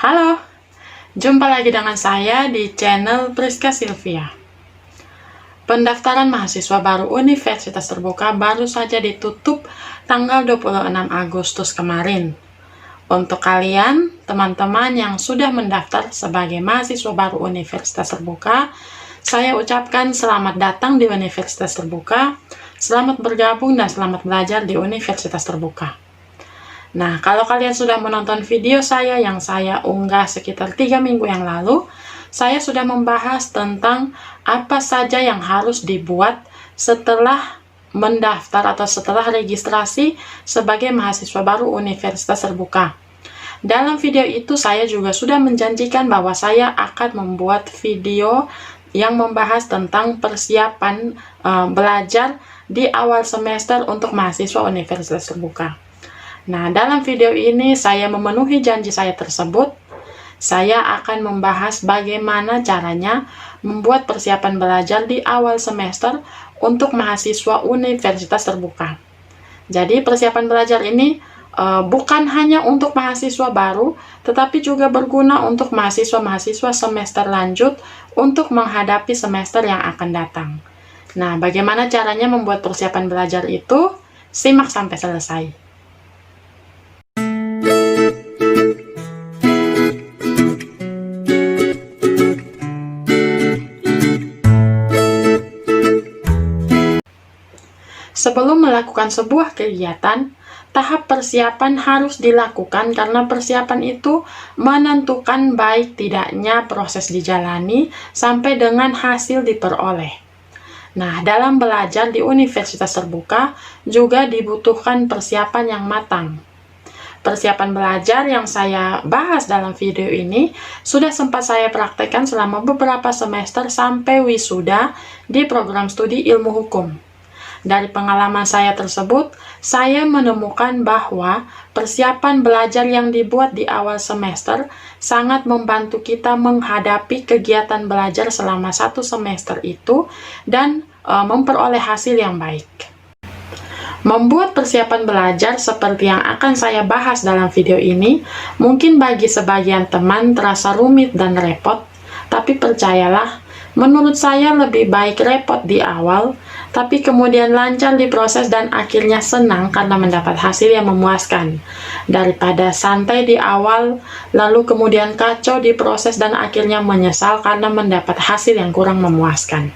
Halo, jumpa lagi dengan saya di channel Priska Sylvia. Pendaftaran mahasiswa baru Universitas Terbuka baru saja ditutup tanggal 26 Agustus kemarin. Untuk kalian, teman-teman yang sudah mendaftar sebagai mahasiswa baru Universitas Terbuka, saya ucapkan selamat datang di Universitas Terbuka, selamat bergabung dan selamat belajar di Universitas Terbuka. Nah, kalau kalian sudah menonton video saya yang saya unggah sekitar 3 minggu yang lalu, saya sudah membahas tentang apa saja yang harus dibuat setelah mendaftar atau setelah registrasi sebagai mahasiswa baru Universitas Terbuka. Dalam video itu saya juga sudah menjanjikan bahwa saya akan membuat video yang membahas tentang persiapan belajar di awal semester untuk mahasiswa Universitas Terbuka. Nah, dalam video ini saya memenuhi janji saya tersebut. Saya akan membahas bagaimana caranya membuat persiapan belajar di awal semester untuk mahasiswa Universitas Terbuka. Jadi, persiapan belajar ini bukan hanya untuk mahasiswa baru, tetapi juga berguna untuk mahasiswa-mahasiswa semester lanjut untuk menghadapi semester yang akan datang. Nah, bagaimana caranya membuat persiapan belajar itu? Simak sampai selesai. Sebelum melakukan sebuah kegiatan, tahap persiapan harus dilakukan karena persiapan itu menentukan baik tidaknya proses dijalani sampai dengan hasil diperoleh. Nah, dalam belajar di Universitas Terbuka juga dibutuhkan persiapan yang matang. Persiapan belajar yang saya bahas dalam video ini sudah sempat saya praktekkan selama beberapa semester sampai wisuda di program studi ilmu hukum. Dari pengalaman saya tersebut, saya menemukan bahwa persiapan belajar yang dibuat di awal semester sangat membantu kita menghadapi kegiatan belajar selama satu semester itu dan memperoleh hasil yang baik. Membuat persiapan belajar seperti yang akan saya bahas dalam video ini, mungkin bagi sebagian teman terasa rumit dan repot, tapi percayalah, menurut saya lebih baik repot di awal, tapi kemudian lancar di proses dan akhirnya senang karena mendapat hasil yang memuaskan, daripada santai di awal, lalu kemudian kacau di proses dan akhirnya menyesal karena mendapat hasil yang kurang memuaskan.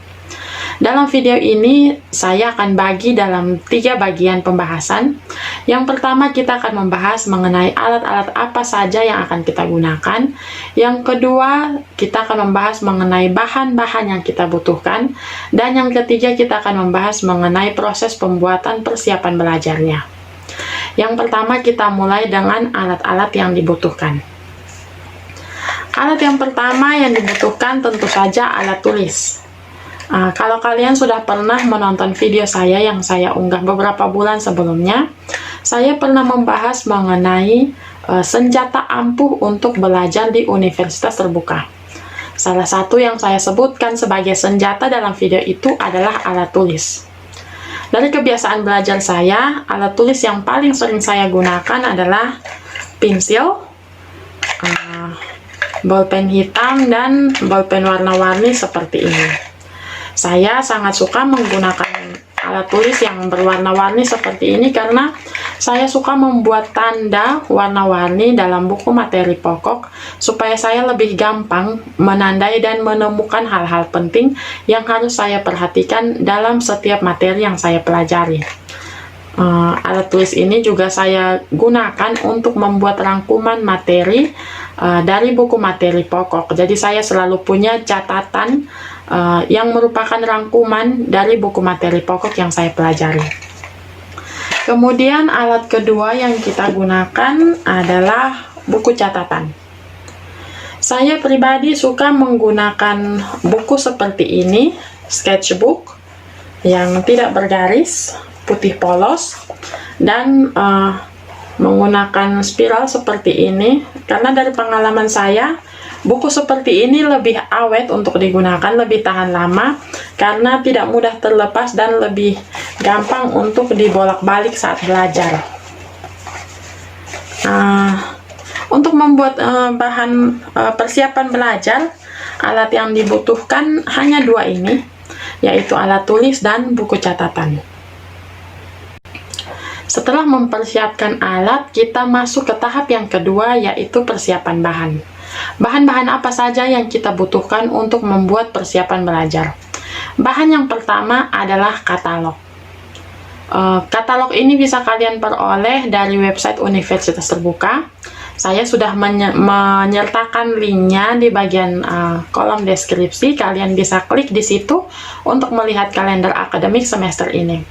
Dalam video ini, saya akan bagi dalam 3 bagian pembahasan. Yang pertama, kita akan membahas mengenai alat-alat apa saja yang akan kita gunakan. Yang kedua, kita akan membahas mengenai bahan-bahan yang kita butuhkan. Dan yang ketiga, kita akan membahas mengenai proses pembuatan persiapan belajarnya. Yang pertama, kita mulai dengan alat-alat yang dibutuhkan. Alat yang pertama yang dibutuhkan tentu saja alat tulis. Kalau kalian sudah pernah menonton video saya yang saya unggah beberapa bulan sebelumnya, saya pernah membahas mengenai senjata ampuh untuk belajar di Universitas Terbuka. Salah satu yang saya sebutkan sebagai senjata dalam video itu adalah alat tulis. Dari kebiasaan belajar saya, alat tulis yang paling sering saya gunakan adalah pensil, bolpen hitam, dan bolpen warna-warni seperti ini. Saya sangat suka menggunakan alat tulis yang berwarna-warni seperti ini karena saya suka membuat tanda warna-warni dalam buku materi pokok supaya saya lebih gampang menandai dan menemukan hal-hal penting yang harus saya perhatikan dalam setiap materi yang saya pelajari. Alat tulis ini juga saya gunakan untuk membuat rangkuman materi dari buku materi pokok. Jadi saya selalu punya catatan yang merupakan rangkuman dari buku materi pokok yang saya pelajari. Kemudian alat kedua yang kita gunakan adalah buku catatan. Saya pribadi suka menggunakan buku seperti ini, sketchbook yang tidak bergaris, putih polos, dan menggunakan spiral seperti ini karena dari pengalaman saya, buku seperti ini lebih awet untuk digunakan, lebih tahan lama karena tidak mudah terlepas dan lebih gampang untuk dibolak-balik saat belajar. Untuk membuat bahan persiapan belajar, alat yang dibutuhkan hanya dua ini, yaitu alat tulis dan buku catatan. Setelah mempersiapkan alat, kita masuk ke tahap yang kedua, yaitu persiapan bahan. Bahan-bahan apa saja yang kita butuhkan untuk membuat persiapan belajar? Bahan yang pertama adalah katalog. Katalog ini bisa kalian peroleh dari website Universitas Terbuka. Saya sudah menyertakan linknya di bagian kolom deskripsi. Kalian bisa klik di situ untuk melihat kalender akademik semester ini.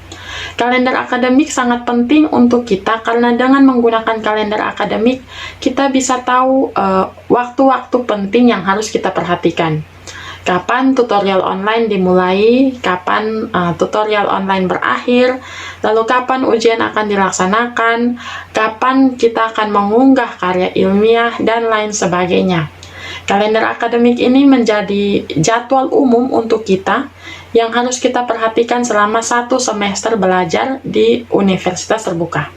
Kalender akademik sangat penting untuk kita karena dengan menggunakan kalender akademik, kita bisa tahu waktu-waktu penting yang harus kita perhatikan. Kapan tutorial online dimulai, kapan tutorial online berakhir, lalu kapan ujian akan dilaksanakan, kapan kita akan mengunggah karya ilmiah, dan lain sebagainya. Kalender akademik ini menjadi jadwal umum untuk kita yang harus kita perhatikan selama 1 semester belajar di Universitas Terbuka.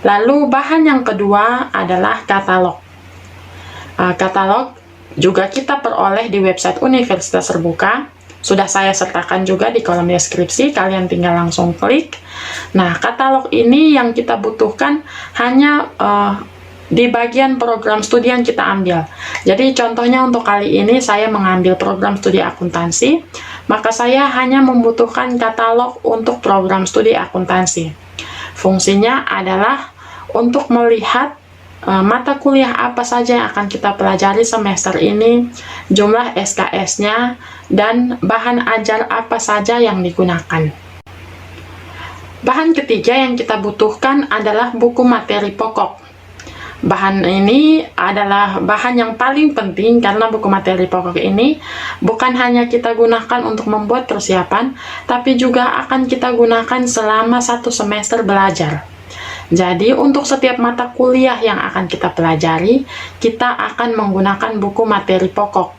Lalu bahan yang kedua adalah katalog. Katalog juga kita peroleh di website Universitas Terbuka. Sudah saya sertakan juga di kolom deskripsi, kalian tinggal langsung klik. Nah, katalog ini yang kita butuhkan hanya di bagian program studi yang kita ambil. Jadi contohnya untuk kali ini saya mengambil program studi akuntansi, maka saya hanya membutuhkan katalog untuk program studi akuntansi. Fungsinya adalah untuk melihat mata kuliah apa saja yang akan kita pelajari semester ini, jumlah SKS-nya, dan bahan ajar apa saja yang digunakan. Bahan ketiga yang kita butuhkan adalah buku materi pokok. Bahan ini adalah bahan yang paling penting karena buku materi pokok ini bukan hanya kita gunakan untuk membuat persiapan, tapi juga akan kita gunakan selama 1 semester belajar. Jadi untuk setiap mata kuliah yang akan kita pelajari, kita akan menggunakan buku materi pokok.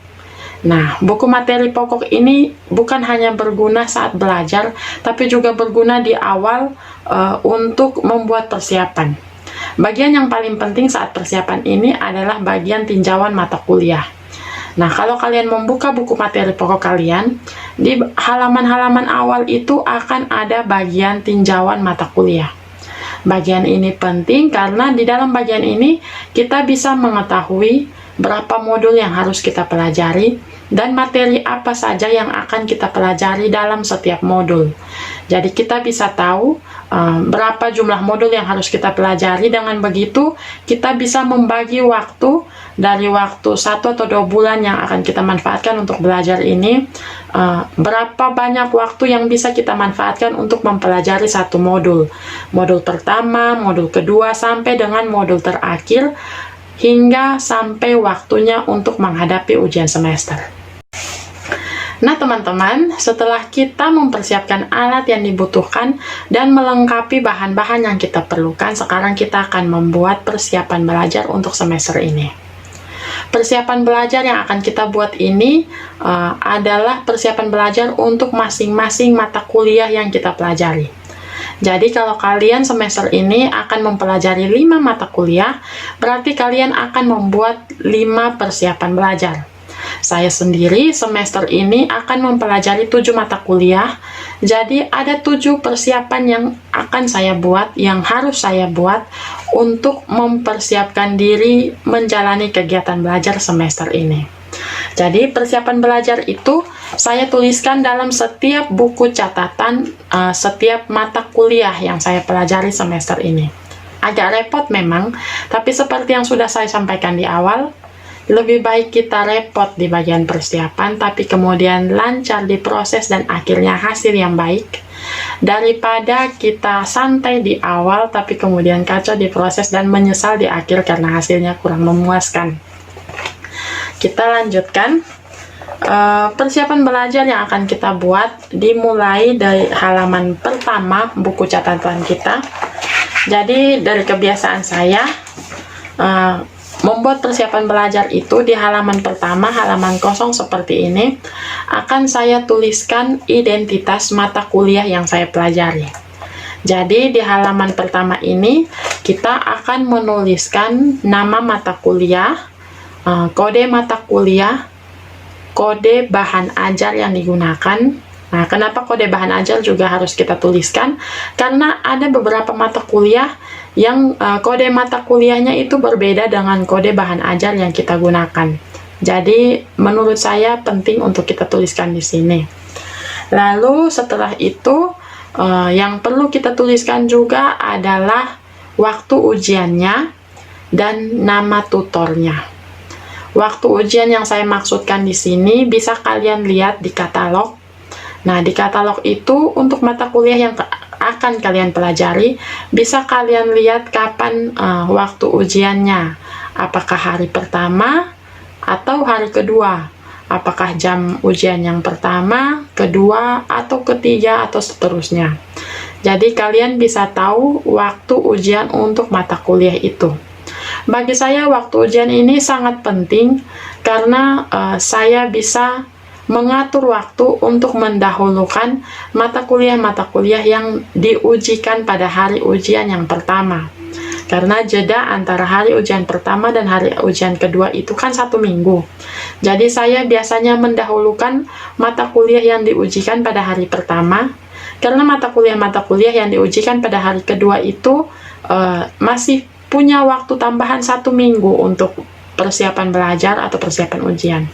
Nah, buku materi pokok ini bukan hanya berguna saat belajar, tapi juga berguna di awal untuk membuat persiapan. Bagian yang paling penting saat persiapan ini adalah bagian tinjauan mata kuliah. Nah, kalau kalian membuka buku materi pokok kalian, di halaman-halaman awal itu akan ada bagian tinjauan mata kuliah. Bagian ini penting karena di dalam bagian ini kita bisa mengetahui berapa modul yang harus kita pelajari dan materi apa saja yang akan kita pelajari dalam setiap modul. Jadi kita bisa tahu berapa jumlah modul yang harus kita pelajari. Dengan begitu kita bisa membagi waktu dari waktu 1 atau 2 bulan yang akan kita manfaatkan untuk belajar ini, berapa banyak waktu yang bisa kita manfaatkan untuk mempelajari satu modul. Modul pertama, modul kedua, sampai dengan modul terakhir, hingga sampai waktunya untuk menghadapi ujian semester. Nah teman-teman, setelah kita mempersiapkan alat yang dibutuhkan dan melengkapi bahan-bahan yang kita perlukan, sekarang kita akan membuat persiapan belajar untuk semester ini. Persiapan belajar yang akan kita buat ini adalah persiapan belajar untuk masing-masing mata kuliah yang kita pelajari. Jadi kalau kalian semester ini akan mempelajari 5 mata kuliah, berarti kalian akan membuat 5 persiapan belajar. Saya sendiri semester ini akan mempelajari 7 mata kuliah, jadi ada 7 persiapan yang akan saya buat, yang harus saya buat untuk mempersiapkan diri menjalani kegiatan belajar semester ini. Jadi persiapan belajar itu saya tuliskan dalam setiap buku catatan setiap mata kuliah yang saya pelajari semester ini. Agak repot memang, tapi seperti yang sudah saya sampaikan di awal, lebih baik kita repot di bagian persiapan tapi kemudian lancar di proses dan akhirnya hasil yang baik, daripada kita santai di awal tapi kemudian kacau di proses dan menyesal di akhir karena hasilnya kurang memuaskan. Kita lanjutkan. Persiapan belajar yang akan kita buat dimulai dari halaman pertama buku catatan kita. Jadi dari kebiasaan saya membuat persiapan belajar itu di halaman pertama, halaman kosong seperti ini, akan saya tuliskan identitas mata kuliah yang saya pelajari. Jadi di halaman pertama ini kita akan menuliskan nama mata kuliah, kode mata kuliah, kode bahan ajar yang digunakan. Nah, kenapa kode bahan ajar juga harus kita tuliskan? Karena ada beberapa mata kuliah yang kode mata kuliahnya itu berbeda dengan kode bahan ajar yang kita gunakan. Jadi menurut saya penting untuk kita tuliskan di sini. Lalu setelah itu yang perlu kita tuliskan juga adalah waktu ujiannya dan nama tutornya. Waktu ujian yang saya maksudkan di sini bisa kalian lihat di katalog. Nah, di katalog itu untuk mata kuliah yang akan kalian pelajari, bisa kalian lihat kapan waktu ujiannya. Apakah hari pertama atau hari kedua? Apakah jam ujian yang pertama, kedua, atau ketiga, atau seterusnya. Jadi kalian bisa tahu waktu ujian untuk mata kuliah itu. Bagi saya waktu ujian ini sangat penting karena saya bisa mengatur waktu untuk mendahulukan mata kuliah yang diujikan pada hari ujian yang pertama. Karena jeda antara hari ujian pertama dan hari ujian kedua itu kan 1 minggu. Jadi saya biasanya mendahulukan mata kuliah yang diujikan pada hari pertama, karena mata kuliah yang diujikan pada hari kedua itu masih punya waktu tambahan 1 minggu untuk persiapan belajar atau persiapan ujian.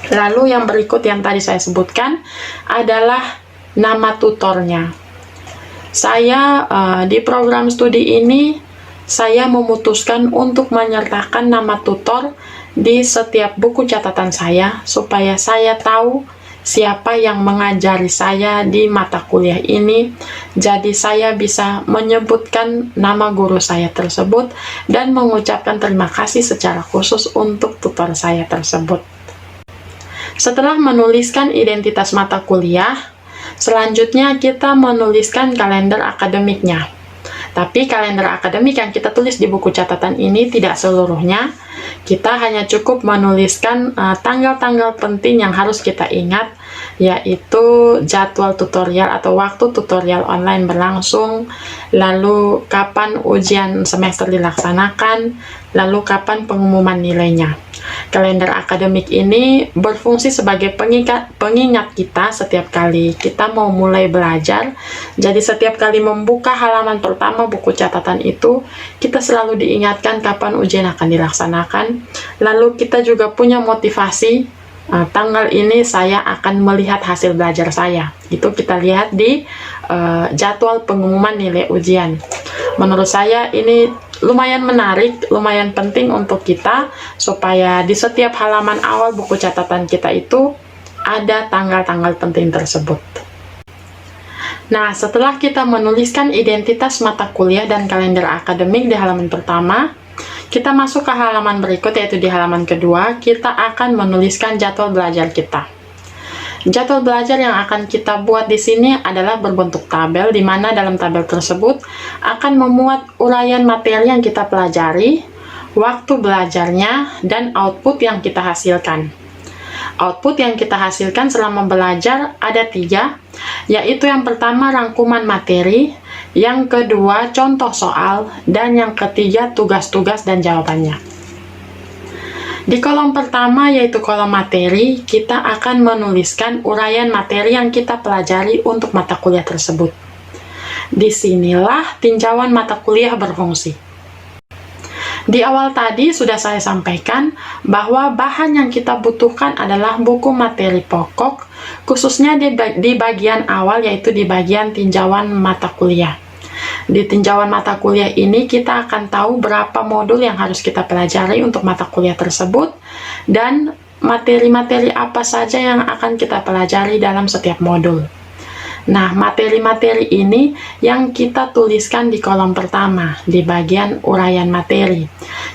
Lalu yang berikut yang tadi saya sebutkan adalah nama tutornya. Saya di program studi ini saya memutuskan untuk menyertakan nama tutor di setiap buku catatan saya supaya saya tahu siapa yang mengajari saya di mata kuliah ini. Jadi saya bisa menyebutkan nama guru saya tersebut dan mengucapkan terima kasih secara khusus untuk tutor saya tersebut. Setelah menuliskan identitas mata kuliah, selanjutnya kita menuliskan kalender akademiknya. Tapi kalender akademik yang kita tulis di buku catatan ini tidak seluruhnya. Kita hanya cukup menuliskan tanggal-tanggal penting yang harus kita ingat, yaitu jadwal tutorial atau waktu tutorial online berlangsung, lalu kapan ujian semester dilaksanakan, lalu kapan pengumuman nilainya. Kalender akademik ini berfungsi sebagai pengingat kita setiap kali kita mau mulai belajar. Jadi setiap kali membuka halaman pertama buku catatan itu, kita selalu diingatkan kapan ujian akan dilaksanakan. Lalu kita juga punya motivasi, tanggal ini saya akan melihat hasil belajar saya. Itu kita lihat di jadwal pengumuman nilai ujian. Menurut saya ini lumayan menarik, lumayan penting untuk kita supaya di setiap halaman awal buku catatan kita itu ada tanggal-tanggal penting tersebut. Nah, setelah kita menuliskan identitas mata kuliah dan kalender akademik di halaman pertama, kita masuk ke halaman berikut, yaitu di halaman kedua, kita akan menuliskan jadwal belajar kita. Jadwal belajar yang akan kita buat di sini adalah berbentuk tabel, di mana dalam tabel tersebut akan memuat uraian materi yang kita pelajari, waktu belajarnya, dan output yang kita hasilkan. Output yang kita hasilkan selama belajar ada 3, yaitu yang pertama rangkuman materi, yang kedua contoh soal, dan yang ketiga tugas-tugas dan jawabannya. Di kolom pertama, yaitu kolom materi, kita akan menuliskan uraian materi yang kita pelajari untuk mata kuliah tersebut. Disinilah tinjauan mata kuliah berfungsi. Di awal tadi sudah saya sampaikan bahwa bahan yang kita butuhkan adalah buku materi pokok, khususnya di bagian awal, yaitu di bagian tinjauan mata kuliah. Di tinjauan mata kuliah ini kita akan tahu berapa modul yang harus kita pelajari untuk mata kuliah tersebut dan materi-materi apa saja yang akan kita pelajari dalam setiap modul. Nah, materi-materi ini yang kita tuliskan di kolom pertama, di bagian uraian materi.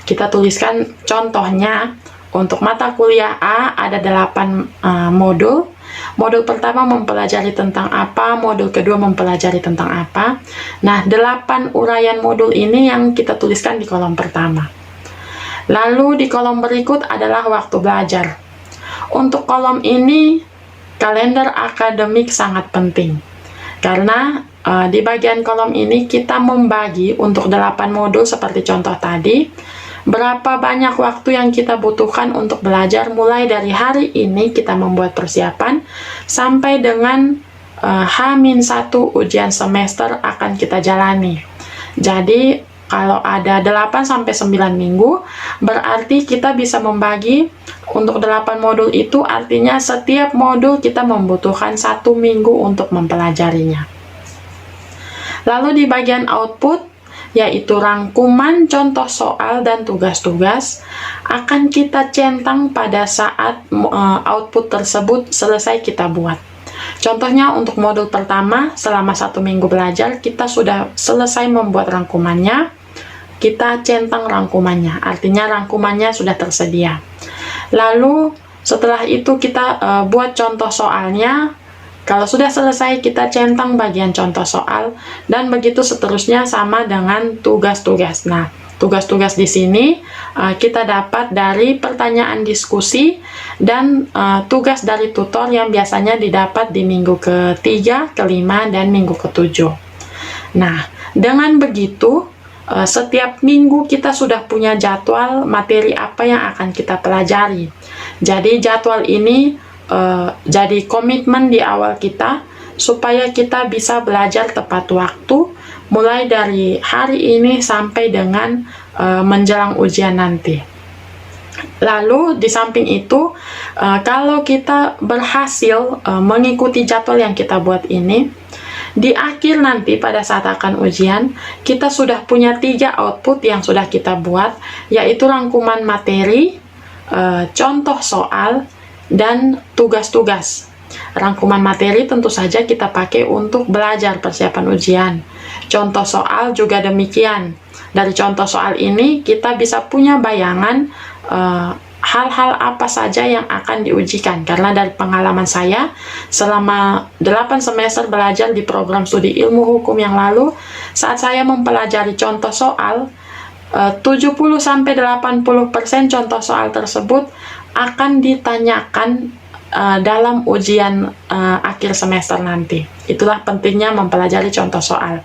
Kita tuliskan contohnya, untuk mata kuliah A ada 8 modul. Modul pertama mempelajari tentang apa, modul kedua mempelajari tentang apa. Nah, 8 uraian modul ini yang kita tuliskan di kolom pertama. Lalu di kolom berikut adalah waktu belajar. Untuk kolom ini, kalender akademik sangat penting. Karena di bagian kolom ini kita membagi untuk 8 modul seperti contoh tadi. Berapa banyak waktu yang kita butuhkan untuk belajar mulai dari hari ini kita membuat persiapan sampai dengan H-1 ujian semester akan kita jalani. Jadi kalau ada 8-9 minggu, berarti kita bisa membagi untuk 8 modul itu, artinya setiap modul kita membutuhkan 1 minggu untuk mempelajarinya. Lalu di bagian output, yaitu rangkuman contoh soal dan tugas-tugas, akan kita centang pada saat output tersebut selesai kita buat. Contohnya untuk modul pertama, selama 1 minggu belajar, kita sudah selesai membuat rangkumannya, kita centang rangkumannya, artinya rangkumannya sudah tersedia. Lalu setelah itu kita buat contoh soalnya. Kalau sudah selesai, kita centang bagian contoh soal, dan begitu seterusnya sama dengan tugas-tugas. Nah, tugas-tugas di sini kita dapat dari pertanyaan diskusi dan tugas dari tutor yang biasanya didapat di minggu ke-3, ke-5, dan minggu ke-7. Nah, dengan begitu, setiap minggu kita sudah punya jadwal materi apa yang akan kita pelajari. Jadi jadwal ini jadi komitmen di awal kita supaya kita bisa belajar tepat waktu mulai dari hari ini sampai dengan menjelang ujian nanti. Lalu di samping itu, kalau kita berhasil mengikuti jadwal yang kita buat ini, di akhir nanti pada saat akan ujian, kita sudah punya 3 output yang sudah kita buat, yaitu rangkuman materi, contoh soal, dan tugas-tugas. Rangkuman materi tentu saja kita pakai untuk belajar persiapan ujian. Contoh soal juga demikian. Dari contoh soal ini kita bisa punya bayangan hal-hal apa saja yang akan diujikan. Karena dari pengalaman saya selama 8 semester belajar di program studi ilmu hukum yang lalu, saat saya mempelajari contoh soal, 70-80% contoh soal tersebut akan ditanyakan dalam ujian akhir semester nanti. Itulah pentingnya mempelajari contoh soal.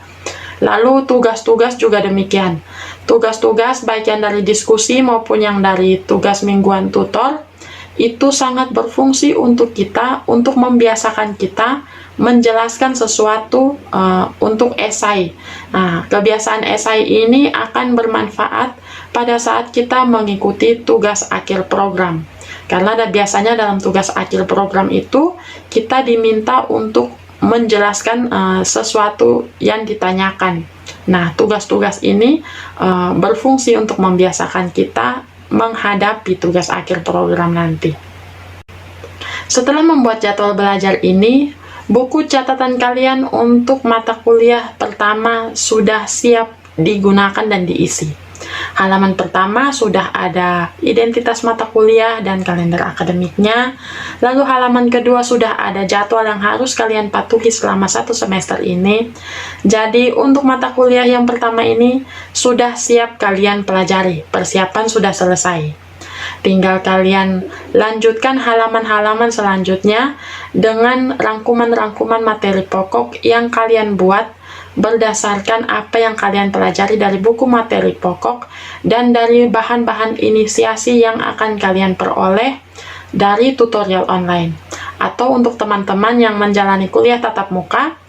Lalu tugas-tugas juga demikian. Tugas-tugas baik yang dari diskusi maupun yang dari tugas mingguan tutor, itu sangat berfungsi untuk kita, untuk membiasakan kita menjelaskan sesuatu untuk esai. Nah, kebiasaan esai ini akan bermanfaat pada saat kita mengikuti tugas akhir program. Karena biasanya dalam tugas akhir program itu kita diminta untuk menjelaskan sesuatu yang ditanyakan. Nah, tugas-tugas ini berfungsi untuk membiasakan kita menghadapi tugas akhir program nanti. Setelah membuat jadwal belajar ini, buku catatan kalian untuk mata kuliah pertama sudah siap digunakan dan diisi. Halaman pertama sudah ada identitas mata kuliah dan kalender akademiknya. Lalu halaman kedua sudah ada jadwal yang harus kalian patuhi selama 1 semester ini. Jadi untuk mata kuliah yang pertama ini sudah siap kalian pelajari. Persiapan sudah selesai. Tinggal kalian lanjutkan halaman-halaman selanjutnya dengan rangkuman-rangkuman materi pokok yang kalian buat berdasarkan apa yang kalian pelajari dari buku materi pokok dan dari bahan-bahan inisiasi yang akan kalian peroleh dari tutorial online. Atau untuk teman-teman yang menjalani kuliah tatap muka,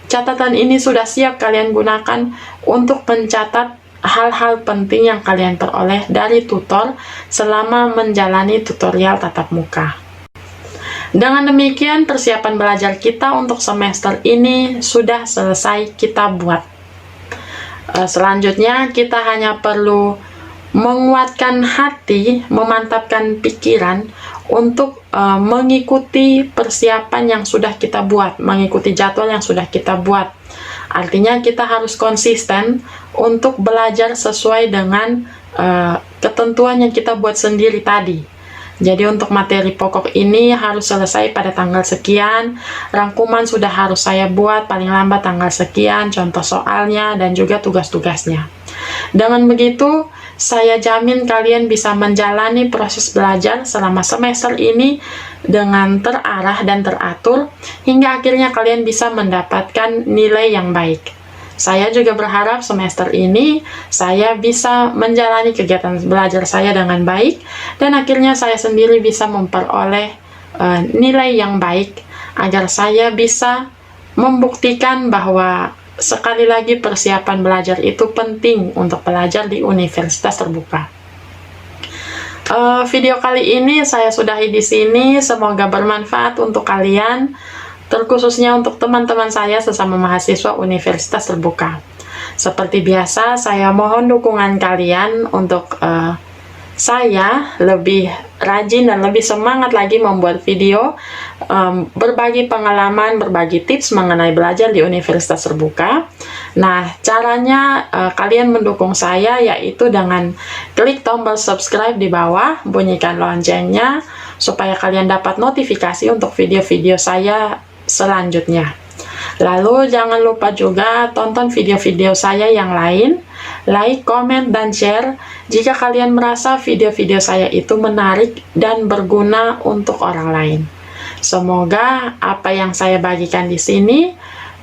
catatan ini sudah siap kalian gunakan untuk mencatat hal-hal penting yang kalian peroleh dari tutor selama menjalani tutorial tatap muka. Dengan demikian, persiapan belajar kita untuk semester ini sudah selesai kita buat. Selanjutnya, kita hanya perlu menguatkan hati, memantapkan pikiran untuk mengikuti persiapan yang sudah kita buat, mengikuti jadwal yang sudah kita buat. Artinya kita harus konsisten untuk belajar sesuai dengan ketentuan yang kita buat sendiri tadi. Jadi untuk materi pokok ini harus selesai pada tanggal sekian, rangkuman sudah harus saya buat paling lambat tanggal sekian, contoh soalnya, dan juga tugas-tugasnya. Dengan begitu, Saya jamin kalian bisa menjalani proses belajar selama semester ini dengan terarah dan teratur, hingga akhirnya kalian bisa mendapatkan nilai yang baik. Saya juga berharap semester ini saya bisa menjalani kegiatan belajar saya dengan baik, dan akhirnya saya sendiri bisa memperoleh nilai yang baik, agar saya bisa membuktikan bahwa sekali lagi persiapan belajar itu penting untuk belajar di universitas terbuka. Video kali ini saya sudahi di sini. Semoga bermanfaat untuk kalian, terkhususnya untuk teman-teman saya sesama mahasiswa universitas terbuka. Seperti biasa, saya mohon dukungan kalian untuk saya lebih rajin dan lebih semangat lagi membuat video, berbagi pengalaman, berbagi tips mengenai belajar di universitas terbuka. Nah, caranya kalian mendukung saya yaitu dengan klik tombol subscribe di bawah, bunyikan loncengnya supaya kalian dapat notifikasi untuk video-video saya selanjutnya. Lalu jangan lupa juga tonton video-video saya yang lain, like, komen, dan share jika kalian merasa video-video saya itu menarik dan berguna untuk orang lain. Semoga apa yang saya bagikan di sini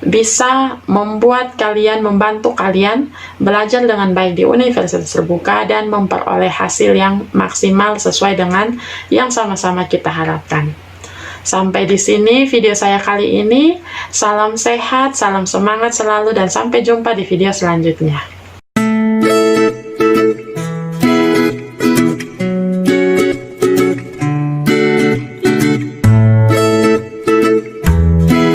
bisa membantu kalian belajar dengan baik di universitas terbuka dan memperoleh hasil yang maksimal sesuai dengan yang sama-sama kita harapkan. Sampai di sini video saya kali ini. Salam sehat, salam semangat selalu, dan sampai jumpa di video selanjutnya.